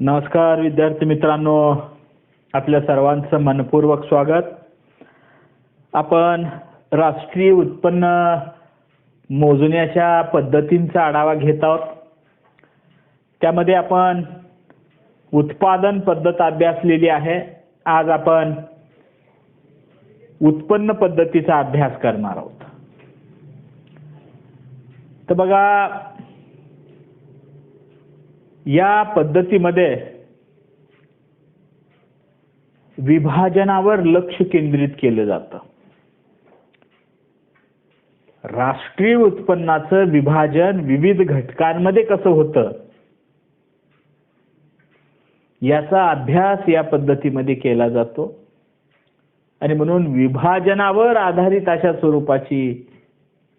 नमस्कार विद्यार्थी मित्रांनो, आपल्या सर्वांचं मनपूर्वक स्वागत. आपण राष्ट्रीय उत्पन्न मोजण्याच्या पद्धतींचा आढावा घेत आहोत. त्यामध्ये आपण उत्पादन पद्धत अभ्यासलेली आहे. आज आपण उत्पन्न पद्धतीचा अभ्यास करणार आहोत. तर बघा, या पद्धतीमध्ये विभाजनावर लक्ष केंद्रित केलं जातं. राष्ट्रीय उत्पन्नाचं विभाजन विविध घटकांमध्ये कसं होतं याचा अभ्यास या पद्धतीमध्ये केला जातो आणि म्हणून विभाजनावर आधारित अशा स्वरूपाची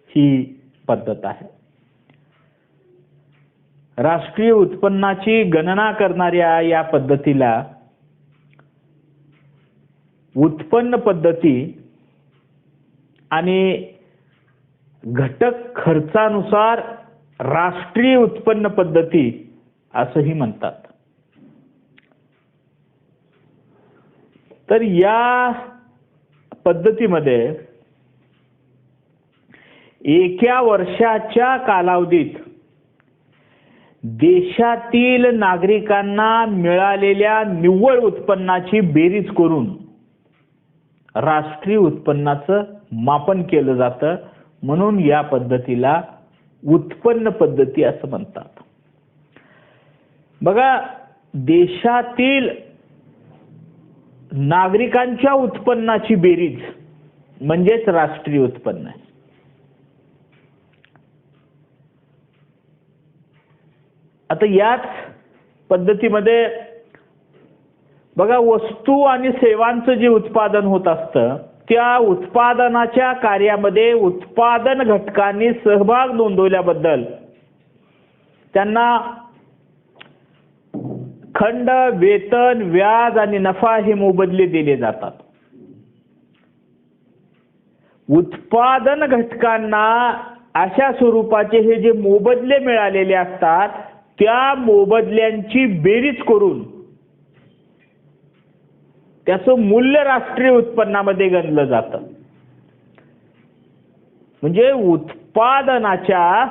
ही पद्धत आहे. राष्ट्रीय उत्पन्नाची गणना करणाऱ्या या पद्धतीला उत्पन्न पद्धती आणि घटक खर्चानुसार राष्ट्रीय उत्पन्न पद्धती असंही म्हणतात. तर या पद्धतीमध्ये एका वर्षाच्या कालावधीत देशातील नागरिकांना मिळालेल्या निव्वळ उत्पन्नाची बेरीज करून राष्ट्रीय उत्पन्नाचं मापन केलं जातं. म्हणून या पद्धतीला उत्पन्न पद्धती असं म्हणतात. बघा, देशातील नागरिकांच्या उत्पन्नाची बेरीज म्हणजेच राष्ट्रीय उत्पन्न. आता याच पद्धतीमध्ये बघा, वस्तू आणि सेवांचं जे उत्पादन होत असतं त्या उत्पादनाच्या कार्यामध्ये उत्पादन घटकांनी सहभाग नोंदवल्याबद्दल त्यांना खंड, वेतन, व्याज आणि नफा हे मोबदले दिले जातात. उत्पादन घटकांना अशा स्वरूपाचे हे जे मोबदले मिळालेले असतात त्या मोबदल्यांची बेरीज करून त्याचं मूल्य राष्ट्रीय उत्पन्नामध्ये गणलं जातं. म्हणजे उत्पादनाच्या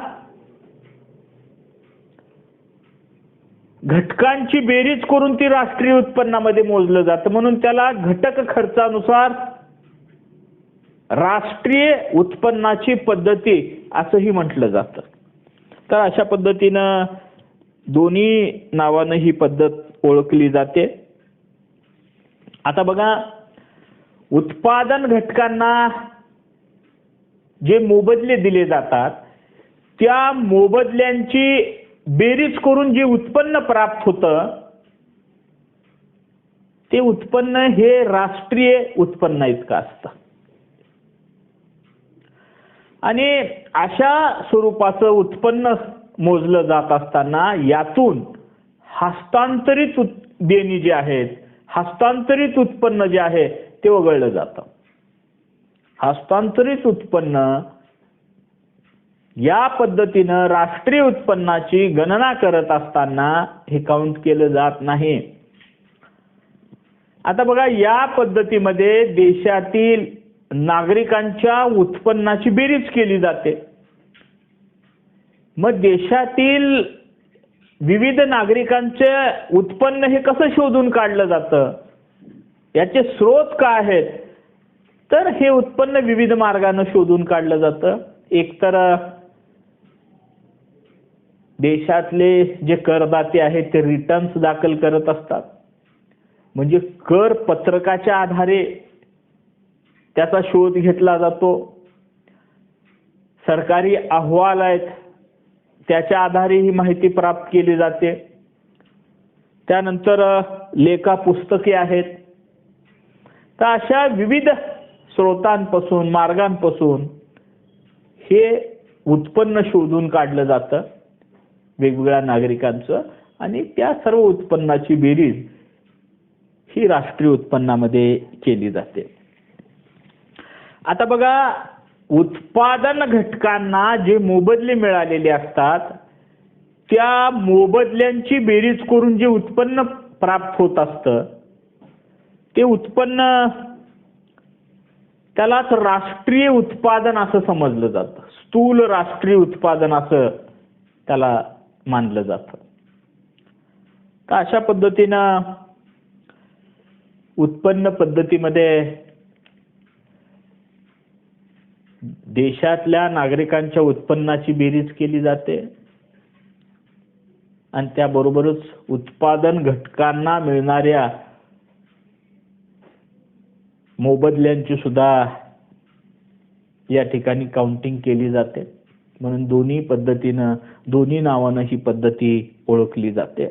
घटकांची बेरीज करून ती राष्ट्रीय उत्पन्नामध्ये मोजलं जातं. म्हणून त्याला घटक खर्चानुसार राष्ट्रीय उत्पन्नाची पद्धती असंही म्हटलं जातं. तर अशा पद्धतीनं दोन्ही नावानं ही पद्धत ओळखली जाते. आता बघा, उत्पादन घटकांना जे मोबदले दिले जातात त्या मोबदल्यांची बेरीज करून जे उत्पन्न प्राप्त होतं ते उत्पन्न हे राष्ट्रीय उत्पन्न इतकं असतं. आणि अशा स्वरूपाचं उत्पन्न मोजलं जात असताना यातून हस्तांतरित देणी जी आहेत, हस्तांतरित उत्पन्न जे आहे ते वगळलं जातं. हस्तांतरित उत्पन्न या पद्धतीनं राष्ट्रीय उत्पन्नाची गणना करत असताना हे काउंट केलं जात नाही. आता बघा, या पद्धतीमध्ये देशातील नागरिकांच्या उत्पन्नाची बेरीज केली जाते. मग देशातील विविध नागरिकांचे उत्पन्न हे कसं शोधून काढलं जातं, याचे स्रोत काय आहेत, तर हे उत्पन्न विविध मार्गाने शोधून काढलं जातं. एकतर देशातले जे करदाते आहेत ते रिटर्न्स दाखल करत असतात. म्हणजे कर पत्रकाच्या आधारे त्याचा शोध घेतला जातो. सरकारी अहवाल आहेत त्याच्या आधारे ही माहिती प्राप्त केली जाते. त्यानंतर लेखा पुस्तके आहेत. तर अशा विविध स्रोतांपासून, मार्गांपासून हे उत्पन्न शोधून काढलं जातं वेगवेगळ्या नागरिकांचं आणि त्या सर्व उत्पन्नाची बेरीज ही राष्ट्रीय उत्पन्नामध्ये केली जाते. आता बघा, उत्पादन घटकांना जे मोबदले मिळालेले असतात त्या मोबदल्यांची बेरीज करून जे उत्पन्न प्राप्त होत असतं ते उत्पन्न त्यालाच राष्ट्रीय उत्पादन असं समजलं जातं. स्थूल राष्ट्रीय उत्पादन असं त्याला मानलं जातं. तर अशा पद्धतीनं उत्पन्न पद्धतीमध्ये देशातल्या नागरिकांच्या उत्पन्नाची बेरीज केली जाते आणि त्याबरोबरच उत्पादन घटकांना मिळणाऱ्या मोबदल्यांची सुद्धा या ठिकाणी काउंटिंग केली जाते. म्हणून दोन्ही नावानं ही पद्धती ओळखली जाते.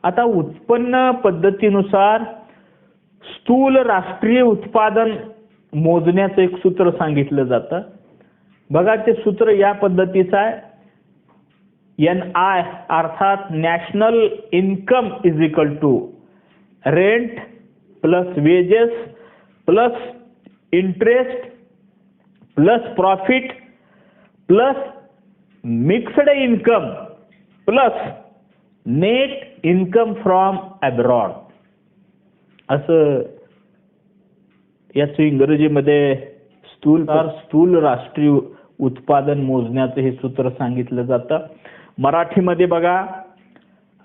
आता उत्पन्न पद्धतीनुसार स्थूल राष्ट्रीय उत्पादन मोजण्याचं एक सूत्र सांगितलं जातं. बघा ते सूत्र या पद्धतीचं आहे. NI अर्थात national income is equal to rent plus wages plus interest plus profit plus mixed income plus net income from abroad असं याचं इंग्रजीमध्ये स्थूल राष्ट्रीय उत्पादन मोजण्याचं हे सूत्र सांगितलं जातं. मराठीमध्ये बघा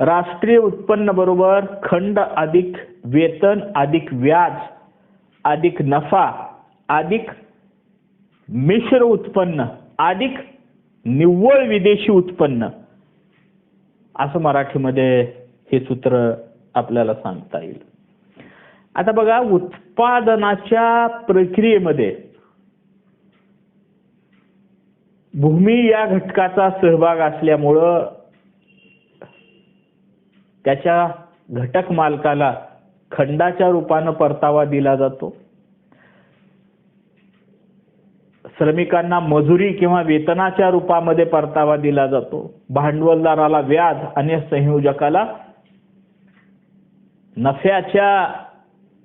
राष्ट्रीय उत्पन्न बरोबर खंड अधिक वेतन अधिक व्याज अधिक नफा अधिक मिश्र उत्पन्न अधिक निव्वळ विदेशी उत्पन्न असं मराठीमध्ये हे सूत्र आपल्याला सांगता येईल. आता बघा उत्पादनाच्या प्रक्रियेमध्ये भूमी या घटकाचा सहभाग असल्यामुळं त्याच्या घटक मालकाला खंडाच्या रूपानं परतावा दिला जातो. श्रमिकांना मजुरी किंवा वेतनाच्या रूपामध्ये परतावा दिला जातो. भांडवलदाराला व्याज आणि संयोजकाला नफ्याच्या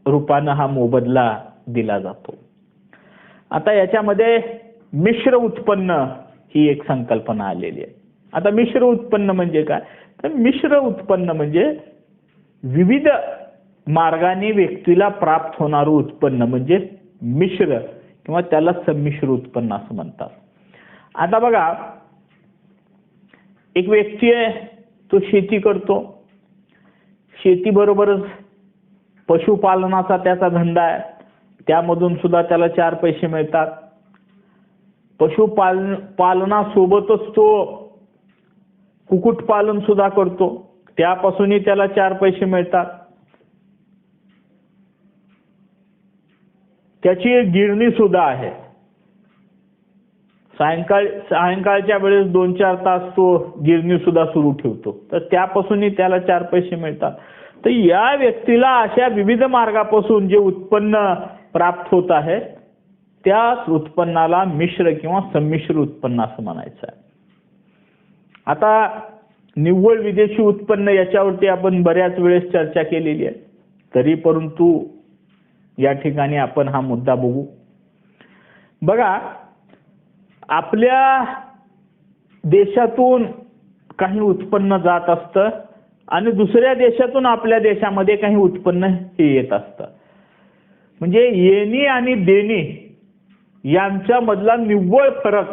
रूपानं हा मोबदला दिला जातो. आता याच्यामध्ये मिश्र उत्पन्न ही एक संकल्पना आलेली आहे. आता मिश्र उत्पन्न म्हणजे काय? तर मिश्र उत्पन्न म्हणजे विविध मार्गाने व्यक्तीला प्राप्त होणारं उत्पन्न म्हणजे मिश्र किंवा त्याला संमिश्र उत्पन्न असं म्हणतात. आता बघा एक व्यक्ती आहे, तो शेती करतो. शेतीबरोबरच पशुपालनाचा त्याचा धंदा आहे. त्यामधून सुद्धा त्याला 4 पैसे मिळतात. पालनासोबतच तो कुक्कुटपालन सुद्धा करतो. त्यापासूनही त्याला 4 पैसे मिळतात. त्याची एक गिरणी सुद्धा आहे. सायंकाळच्या वेळेस 2-4 तास तो गिरणी सुद्धा सुरू ठेवतो. तर त्यापासूनही त्याला 4 पैसे मिळतात. तर या व्यक्तीला अशा विविध मार्गापासून जे उत्पन्न प्राप्त होत आहे त्याच उत्पन्नाला मिश्र किंवा संमिश्र उत्पन्न असं म्हणायचं आहे. आता निव्वळ विदेशी उत्पन्न याच्यावरती आपण बऱ्याच वेळेस चर्चा केलेली आहे. तरी परंतु या ठिकाणी आपण हा मुद्दा बघू. बघा आपल्या देशातून काही उत्पन्न जात असतं आणि दुसऱ्या देशातून आपल्या देशामध्ये काही उत्पन्न हे येत असतं. म्हणजे येणी आणि देणी यांच्या मधला निव्वळ फरक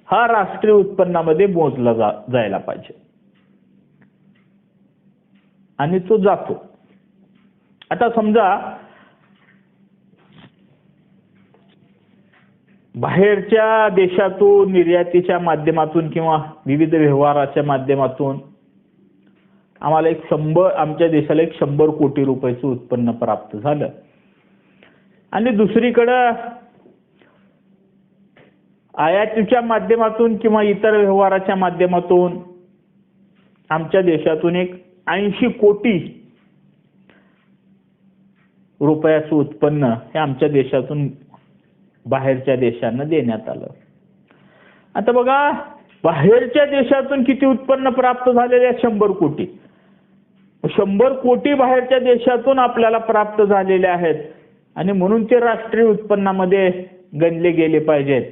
हा राष्ट्रीय उत्पन्नामध्ये मोजला जायला पाहिजे आणि तो जातो. आता समजा बाहेरच्या देशातून निर्यातीच्या माध्यमातून किंवा विविध व्यवहाराच्या माध्यमातून आम्हाला आमच्या देशाला 100 कोटी रुपयाचं उत्पन्न प्राप्त झालं आणि दुसरीकडं आयातीच्या माध्यमातून किंवा इतर व्यवहाराच्या माध्यमातून आमच्या देशातून 80 कोटी रुपयाचं उत्पन्न हे आमच्या देशातून बाहेरच्या देशांना देण्यात आलं. आता बघा बाहेरच्या देशातून किती उत्पन्न प्राप्त झालेले आहे? 100 कोटी. 100 कोटी बाहेरच्या देशातून आपल्याला प्राप्त झालेले आहेत आणि म्हणून ते राष्ट्रीय उत्पन्नामध्ये गणले गेले पाहिजेत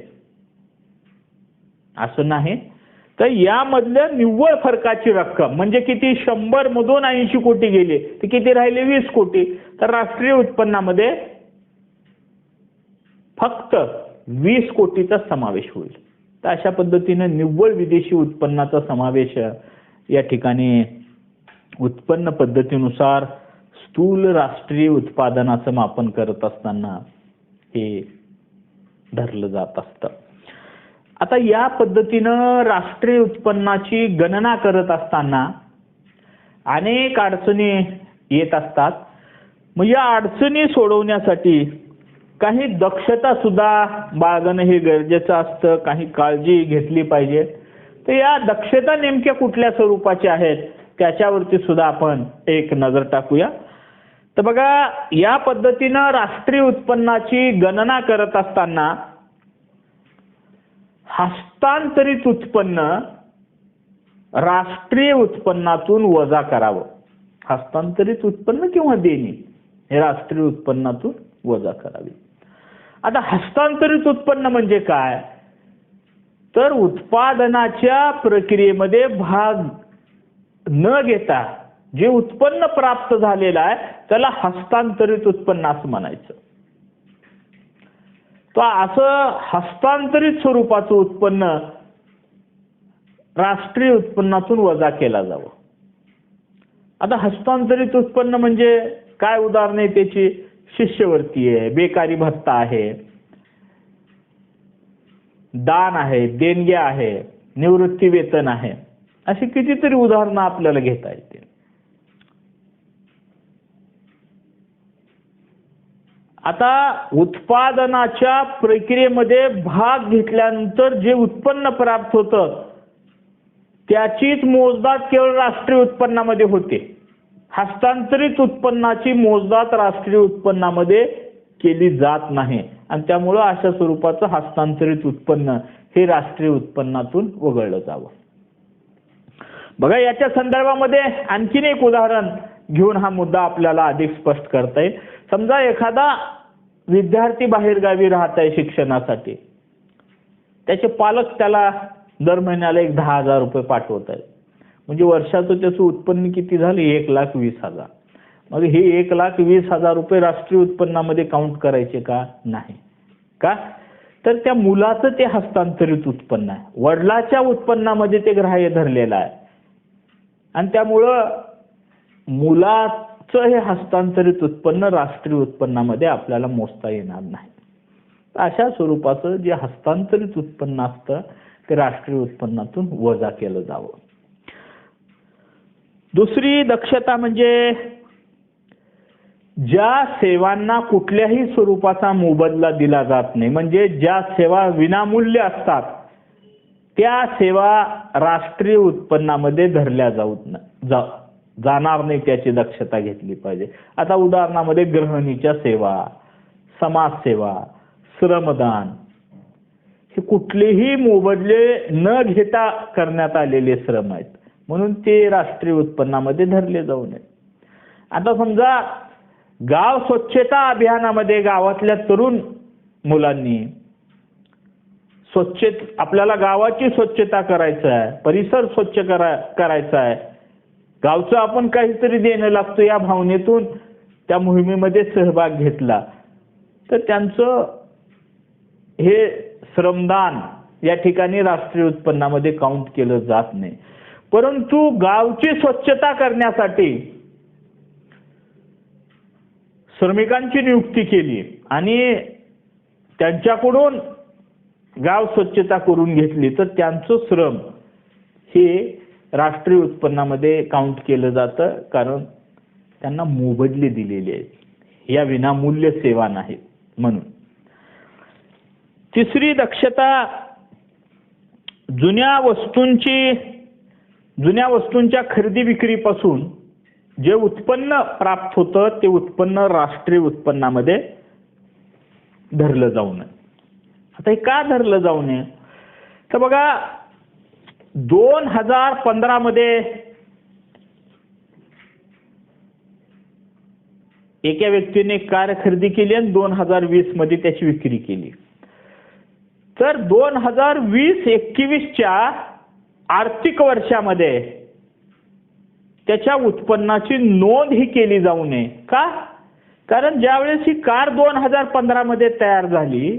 असं नाही. तर यामधल्या निव्वळ फरकाची रक्कम म्हणजे किती, 100 मधून 80 कोटी गेले तर किती राहिले, 20 कोटी. तर राष्ट्रीय उत्पन्नामध्ये फक्त 20 कोटीचा समावेश होईल. तर अशा पद्धतीने निव्वळ विदेशी उत्पन्नाचा समावेश या ठिकाणी उत्पन्न पद्धतीनुसार स्थूल राष्ट्रीय उत्पादनाचं मापन करत असताना हे धरलं जात असतं. आता या पद्धतीनं राष्ट्रीय उत्पन्नाची गणना करत असताना अनेक अडचणी येत असतात. मग या अडचणी सोडवण्यासाठी काही दक्षता सुद्धा बाळगणं हे गरजेचं असतं, काही काळजी घेतली पाहिजे. तर या दक्षता नेमक्या कुठल्या स्वरूपाच्या आहेत त्याच्यावरती सुद्धा आपण एक नजर टाकूया. तर बघा, या पद्धतीनं राष्ट्रीय उत्पन्नाची गणना करत असताना हस्तांतरित उत्पन्न राष्ट्रीय उत्पन्नातून वजा करावं. हस्तांतरित उत्पन्न किंवा देणी हे राष्ट्रीय उत्पन्नातून वजा करावी. आता हस्तांतरित उत्पन्न म्हणजे काय, तर उत्पादनाच्या प्रक्रियेमध्ये भाग न घेता जे उत्पन्न प्राप्त झालेलं आहे त्याला हस्तांतरित उत्पन्न असं म्हणायचं. तर असं हस्तांतरित स्वरूपाचं उत्पन्न राष्ट्रीय उत्पन्नातून वजा केला जावं. आता हस्तांतरित उत्पन्न म्हणजे काय उदाहरण आहे त्याची, शिष्यवृत्ती आहे, बेकारी भत्ता आहे, दान आहे, देणग्या आहे, निवृत्ती वेतन आहे, अशी कितीतरी उदाहरणं आपल्याला घेता येतील. आता उत्पादनाच्या प्रक्रियेमध्ये भाग घेतल्यानंतर जे उत्पन्न प्राप्त होतं त्याचीच मोजदाद केवळ राष्ट्रीय उत्पन्नामध्ये होते. हस्तांतरित उत्पन्नाची मोजदाद राष्ट्रीय उत्पन्नामध्ये केली जात नाही आणि त्यामुळं अशा स्वरूपाचं हस्तांतरित उत्पन्न हे राष्ट्रीय उत्पन्नातून वगळलं जावं. बघा, याच्या संदर्भामध्ये आणखीन एक उदाहरण घेऊन हा मुद्दा आपल्याला अधिक स्पष्ट करता येईल. समजा एखादा विद्यार्थी बाहेरगावी राहत आहे शिक्षणासाठी, त्याचे पालक त्याला दर महिन्याला 10,000 रुपये पाठवत आहेत, म्हणजे वर्षाचं त्याचं उत्पन्न किती झालं, 1,20,000. मग हे 1,20,000 रुपये राष्ट्रीय उत्पन्नामध्ये काउंट करायचे का, नाही. का, तर त्या मुलाचं ते हस्तांतरित उत्पन्न आहे, वडिलाच्या उत्पन्नामध्ये ते ग्राह्य धरलेलं आहे आणि त्यामुळं मुलाचं हे हस्तांतरित उत्पन्न राष्ट्रीय उत्पन्नामध्ये आपल्याला मोजता येणार नाही. अशा स्वरूपाचं जे हस्तांतरित उत्पन्न असतं ते राष्ट्रीय उत्पन्नातून वजा केलं जावं. दुसरी दक्षता म्हणजे ज्या सेवांना कुठल्याही स्वरूपाचा मोबदला दिला जात नाही, म्हणजे ज्या सेवा विनामूल्य असतात त्या सेवा राष्ट्रीय उत्पन्नामध्ये धरल्या जाणार नाही, त्याची दक्षता घेतली पाहिजे. आता उदाहरणामध्ये गृहिणीच्या सेवा, समाजसेवा, श्रमदान हे कुठलेही मोबदले न घेता करण्यात आलेले श्रम आहेत, म्हणून ते राष्ट्रीय उत्पन्नामध्ये धरले जाऊ नये. आता समजा गाव स्वच्छता अभियानामध्ये गावातल्या तरुण मुलांनी आपल्याला गावाची स्वच्छता करायचं आहे, परिसर स्वच्छ करायचा आहे, गावचं आपण काहीतरी देणं लागतं या भावनेतून त्या मोहिमेमध्ये सहभाग घेतला, तर त्यांचं हे श्रमदान या ठिकाणी राष्ट्रीय उत्पन्नामध्ये काउंट केलं जात नाही. परंतु गावची स्वच्छता करण्यासाठी श्रमिकांची नियुक्ती केली आणि त्यांच्याकडून गाव स्वच्छता करून घेतली तर त्यांचं श्रम हे राष्ट्रीय उत्पन्नामध्ये काउंट केलं जातं, कारण त्यांना मोबदले दिलेले आहेत, या विनामूल्य सेवा नाहीत म्हणून. तिसरी दक्षता, जुन्या वस्तूंच्या खरेदी विक्रीपासून जे उत्पन्न प्राप्त होतं ते उत्पन्न राष्ट्रीय उत्पन्नामध्ये धरलं जाऊ नये. आता हे का धरलं जाऊ नये, तर बघा 2015 मध्ये एका व्यक्तीने कार खरेदी केली आणि 2020 मध्ये त्याची विक्री केली. तर 2020-21च्या आर्थिक वर्षामध्ये त्याच्या उत्पन्नाची नोंद ही केली जाऊ नये. का? कारण ज्यावेळेस ही कार 2015 मध्ये तयार झाली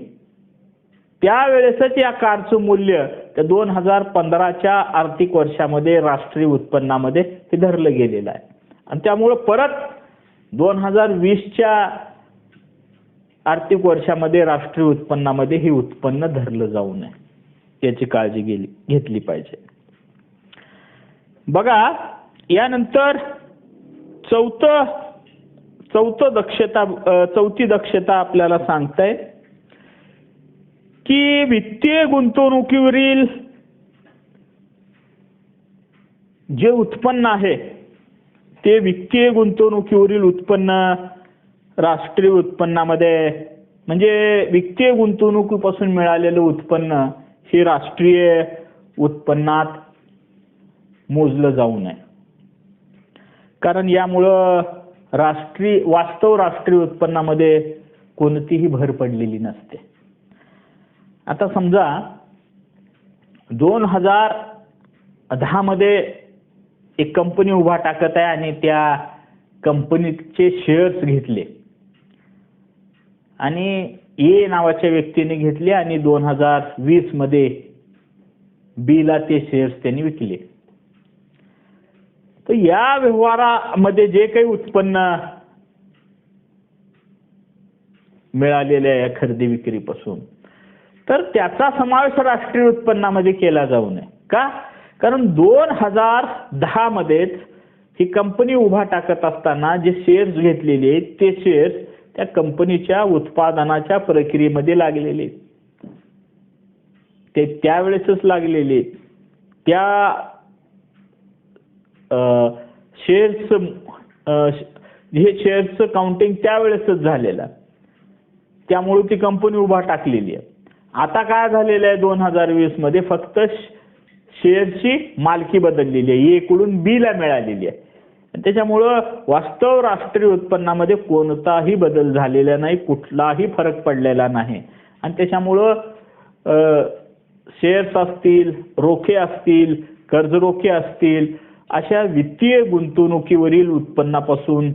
त्यावेळेसच या कारचं मूल्य त्या 2015च्या आर्थिक वर्षामध्ये राष्ट्रीय उत्पन्नामध्ये हे धरलं गेलेलं आहे. आणि त्यामुळे परत 2020च्या आर्थिक वर्षामध्ये राष्ट्रीय उत्पन्नामध्ये हे उत्पन्न धरलं जाऊ नये याची काळजी घेतली पाहिजे. बघा, यानंतर चौथी दक्षता आपल्याला सांगताय की वित्तीय गुंतवणुकीवरील जे उत्पन्न आहे ते वित्तीय गुंतवणुकीवरील उत्पन्न राष्ट्रीय उत्पन्नामध्ये म्हणजे वित्तीय गुंतवणुकीपासून मिळालेलं उत्पन्न हे राष्ट्रीय उत्पन्नात मोजलं जाऊ नये. कारण यामुळं वास्तव राष्ट्रीय उत्पन्नामध्ये कोणतीही भर पडलेली नसते. आता समजा 2010 मध्ये एक कंपनी उभा टाकत आहे आणि त्या कंपनीचे शेअर्स घेतले आणि ए नावाच्या व्यक्तीने घेतले आणि 2020 मध्ये बी ला ते शेअर्स त्यांनी विकले. तर या व्यवहारामध्ये जे काही उत्पन्न मिळालेले आहे खरेदी विक्रीपासून तर त्याचा समावेश राष्ट्रीय उत्पन्नामध्ये केला जाऊ नये. का? कारण 2010 मध्येच ही कंपनी उभा टाकत असताना जे शेअर्स घेतलेले ते शेअर्स त्या कंपनीच्या उत्पादनाच्या प्रक्रियेमध्ये लागलेले ते त्यावेळेसच लागलेले त्या शेअर्सचं काउंटिंग त्यावेळेसच झालेलं. त्यामुळे ती कंपनी उभा टाकलेली आहे. आता काय झालेलं आहे 2020 मध्ये फक्त शेअरची मालकी बदललेली आहे, ए कडून बी ला मिळालेली आहे. त्याच्यामुळं वास्तव राष्ट्रीय उत्पन्नामध्ये कोणताही बदल झालेला नाही, कुठलाही फरक पडलेला नाही. आणि त्याच्यामुळं शेअर्स असतील, रोखे असतील, कर्जरोखे असतील, अशा वित्तीय गुंतवणुकीवरील उत्पन्नापासून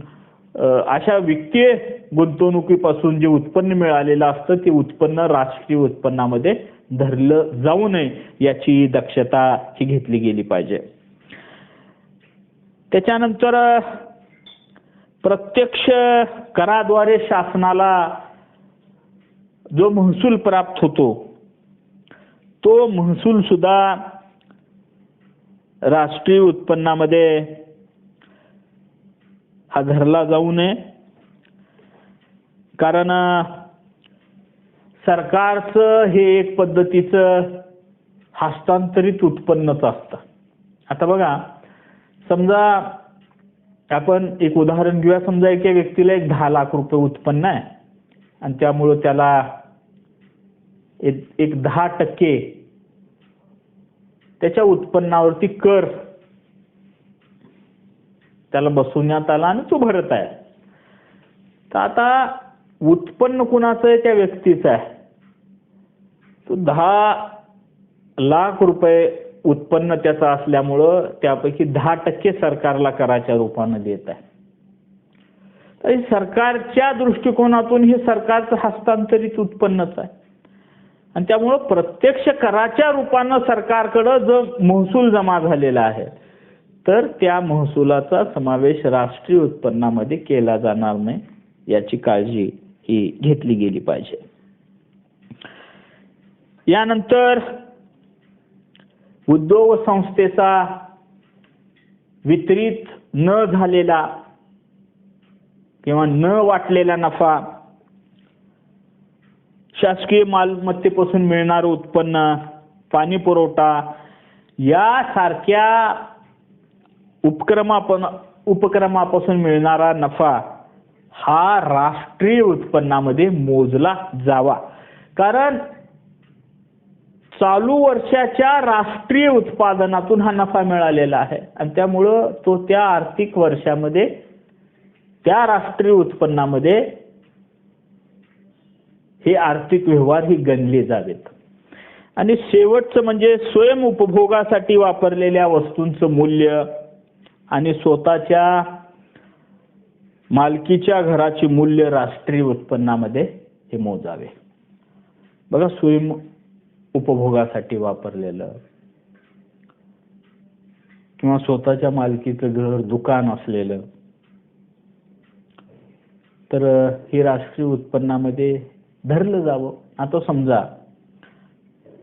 वित्तीय गुंतवणुकीपासून जे उत्पन्न मिळालेलं असतं ते उत्पन्न राष्ट्रीय उत्पन्नामध्ये धरलं जाऊ नये याची दक्षता ही घेतली गेली पाहिजे. त्याच्यानंतर प्रत्यक्ष कराद्वारे शासनाला जो महसूल प्राप्त होतो तो महसूल सुद्धा राष्ट्रीय उत्पन्नामध्ये हा धरला जाऊ नये. कारण सरकारचं हे एक पद्धतीचं हस्तांतरित उत्पन्नच असतं. आता बघा, समजा आपण एक उदाहरण घेऊया. समजा एका व्यक्तीला 10 लाख रुपये उत्पन्न आहे आणि त्यामुळे त्याला एक 10% त्याच्या उत्पन्नावरती कर त्याला बसवण्यात आला आणि तो भरत आहे. तर आता उत्पन्न कुणाचं आहे? त्या व्यक्तीचं आहे. तो 10 लाख रुपये उत्पन्न त्याचं असल्यामुळं त्यापैकी 10% सरकारला कराच्या रूपानं देत आहे. तर सरकारच्या दृष्टिकोनातून हे सरकारचं हस्तांतरित उत्पन्नच आहे. आणि त्यामुळं प्रत्यक्ष कराच्या रूपानं सरकारकडं जो महसूल जमा झालेला आहे तर त्या महसुलाचा समावेश राष्ट्रीय उत्पन्नामध्ये केला जाणार नाही याची काळजी ही घेतली गेली पाहिजे. यानंतर उद्योग संस्थेचा वितरित न झालेला किंवा न वाटलेला नफा, शासकीय मालमत्तेपासून मिळणारं उत्पन्न, पाणी पुरवठा यासारख्या उपक्रमापासून मिळणारा नफा हा राष्ट्रीय उत्पन्नामध्ये मोजला जावा. कारण चालू वर्षाच्या राष्ट्रीय उत्पादनातून हा नफा मिळालेला आहे आणि त्यामुळं तो त्या आर्थिक वर्षामध्ये त्या राष्ट्रीय उत्पन्नामध्ये हे आर्थिक व्यवहार ही गणले जावेत. आणि शेवटचं म्हणजे स्वयं उपभोगासाठी वापरलेल्या वस्तूंचं मूल्य आणि स्वतःच्या मालकीच्या घराचे मूल्य राष्ट्रीय उत्पन्नामध्ये हे मोजावे. बघा, स्वयं उपभोगासाठी वापरलेलं किंवा स्वतःच्या मालकीचं घर, दुकान असलेलं, तर हे राष्ट्रीय उत्पन्नामध्ये धरलं जावं. आता समजा,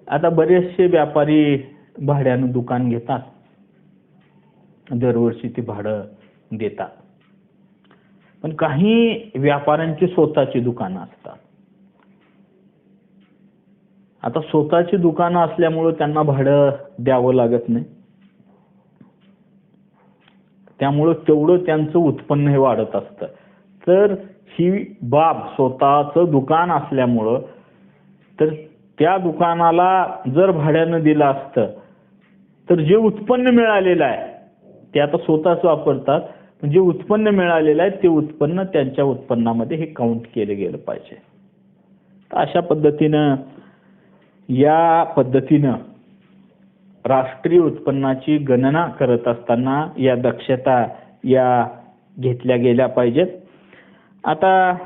आता बरेचसे व्यापारी भाड्यानं दुकान घेतात, दरवर्षी ते भाडं देतात. पण काही व्यापाऱ्यांची स्वतःची दुकानं असतात. आता स्वतःची दुकानं असल्यामुळे त्यांना भाडं द्यावं लागत नाही, त्यामुळं तेवढं त्यांचं उत्पन्न हे वाढत असतं. तर ही बाब स्वतःचं दुकान असल्यामुळं, तर त्या दुकानाला जर भाड्यानं दिलं असतं तर जे उत्पन्न मिळालेलं आहे ते आता स्वतःच वापरतात, पण जे उत्पन्न मिळालेलं आहे ते उत्पन्न त्यांच्या उत्पन्नामध्ये हे काउंट केलं गेलं पाहिजे. तर अशा पद्धतीनं राष्ट्रीय उत्पन्नाची गणना करत असताना या दक्षता या घेतल्या गेल्या पाहिजेत. आता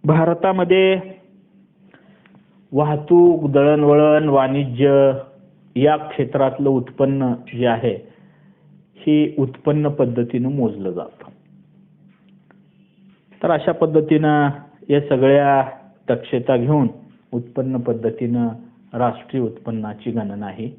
भारतामध्ये वाहतूक, दळणवळण, वाणिज्य या क्षेत्रातलं उत्पन्न जे आहे हे उत्पन्न पद्धतीनं मोजलं जातं. तर अशा पद्धतीनं या सगळ्या दक्षता घेऊन उत्पन्न पद्धतीनं राष्ट्रीय उत्पन्नाची गणना ही